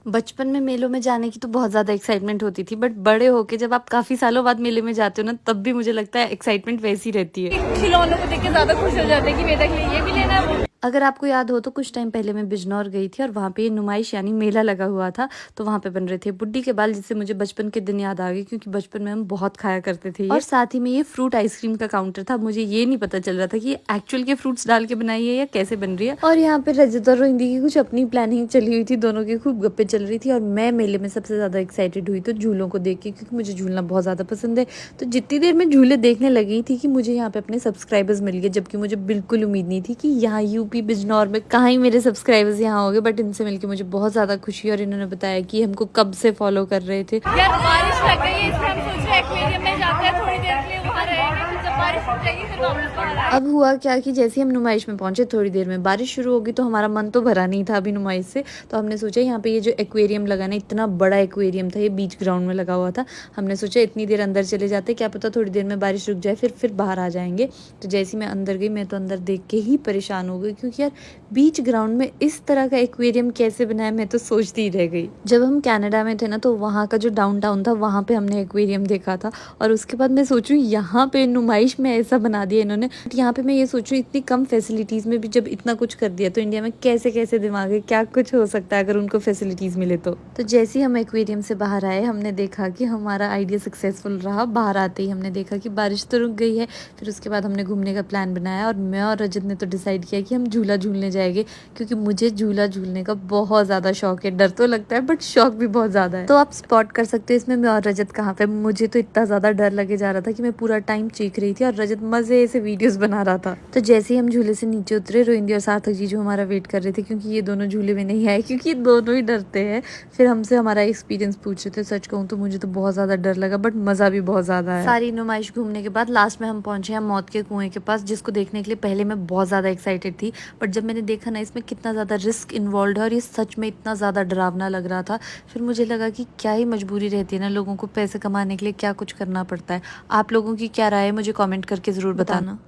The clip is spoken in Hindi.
बचपन में मेलों में जाने की तो बहुत ज़्यादा एक्साइटमेंट होती थी, बट बड़े होके जब आप काफ़ी सालों बाद मेले में जाते हो ना, तब भी मुझे लगता है एक्साइटमेंट वैसी रहती है। खिलौनों को देख के ज्यादा खुश हो जाते हैं कि मेरे लिए ये भी लेना है। अगर आपको याद हो तो कुछ टाइम पहले मैं बिजनौर गई थी और वहाँ पे ये नुमाइश यानी मेला लगा हुआ था। तो वहाँ पे बन रहे थे बुड्ढी के बाल, जिससे मुझे बचपन के दिन याद आ गए, क्योंकि बचपन में हम बहुत खाया करते थे ये। और साथ ही में ये फ्रूट आइसक्रीम का काउंटर था। मुझे ये नहीं पता चल रहा था कि ये एक्चुअल के फ्रूट्स डाल के बनाई है या कैसे बन रही है। और यहाँ पे रजत और रोहिंदी की कुछ अपनी प्लानिंग चली हुई थी, दोनों की खूब गप्पे चल रही थी। और मैं मेले में सबसे ज्यादा एक्साइटेड हुई तो झूलों को देख के, क्योंकि मुझे झूलना बहुत ज्यादा पसंद है। तो जितनी देर में झूले देखने लगी थी कि मुझे यहाँ पे अपने सब्सक्राइबर्स मिल गए, जबकि मुझे बिल्कुल उम्मीद नहीं थी कि यहाँ यूपी बिजनौर में कहाँ ही मेरे सब्सक्राइबर्स यहाँ हो गए। बट इनसे मिलके मुझे बहुत ज़्यादा खुशी, और इन्होंने बताया कि हमको कब से फॉलो कर रहे थे। यार बारिश लग गई है, इसलिए हम सोच रहे हैं एक्वेरियम में जाते हैं, थोड़ी देर के लिए वहाँ रहेंगे, फिर जब बारिश रुक जाएगी फिर वापस बाहर आएंगे। अब हुआ क्या कि जैसे ही हम नुमाइश में पहुंचे, थोड़ी देर में बारिश शुरू होगी। तो हमारा मन तो भरा नहीं था अभी नुमाइश से। तो हमने सोचा यहाँ पे ये जो एक्वेरियम लगा ना, इतना बड़ा एक्वेरियम था, ये बीच ग्राउंड में लगा हुआ था। हमने सोचा इतनी देर अंदर चले जाते, क्या पता थोड़ी देर में बारिश रुक जाए, फिर बाहर आ जाएंगे। तो जैसे ही मैं अंदर गई, मैं तो अंदर देख के ही परेशान हो गई, क्योंकि यार बीच ग्राउंड में इस तरह का एक्वेरियम कैसे बनाया, मैं तो सोचती ही रह गई। जब हम कनाडा में थे ना, तो वहाँ का जो डाउनटाउन था, वहाँ पे हमने एक्वेरियम देखा था। और उसके बाद मैं सोचूं यहाँ पे नुमाइश में ऐसा बना दिया इन्होंने। यहाँ पे मैं ये सोचूं इतनी कम फैसिलिटीज में भी जब इतना कुछ कर दिया, तो इंडिया में कैसे कैसे दिमाग है, क्या कुछ हो सकता है अगर उनको फैसिलिटीज मिले तो जैसे ही हम एक्वेरियम से बाहर आए, हमने देखा कि हमारा आइडिया सक्सेसफुल रहा। बाहर आते ही हमने देखा कि बारिश तो रुक गई है। फिर उसके बाद हमने घूमने का प्लान बनाया, और मैं और रजत ने तो डिसाइड किया कि हम झूला झूलने जाएंगे, क्योंकि मुझे झूला झूलने का बहुत ज्यादा शौक है। डर तो लगता है बट शौक भी बहुत ज्यादा है। तो आप स्पॉट कर सकते हो इसमें मैं और रजत कहाँ पे। मुझे तो इतना ज्यादा डर लगे जा रहा था कि मैं पूरा टाइम चीख रही थी, और रजत मजे से वीडियोस बना रहा था। तो जैसे ही हम झूले से नीचे उतरे, रोहिंदी और सार्थक जी जो हमारा वेट कर रहे थे, क्योंकि ये दोनों झूले में नहीं आए, क्योंकि ये दोनों ही डरते हैं। फिर हमसे हमारा एक्सपीरियंस पूछ रहे थे। सच कहूँ तो मुझे तो बहुत ज्यादा डर लगा, बट मजा भी बहुत ज्यादा है। सारी नुमाइश घूमने के बाद लास्ट में हम पहुंचे हैं मौत के कुएं के पास, जिसको देखने के लिए पहले मैं बहुत ज्यादा एक्साइटेड थी। बट जब मैंने देखा ना इसमें कितना ज्यादा रिस्क इन्वॉल्व है, और ये सच में इतना ज्यादा डरावना लग रहा था, फिर मुझे लगा कि क्या ही मजबूरी रहती है ना लोगों को पैसे कमाने के लिए क्या कुछ करना पड़ता है। आप लोगों की क्या राय है, मुझे कमेंट करके जरूर बताना।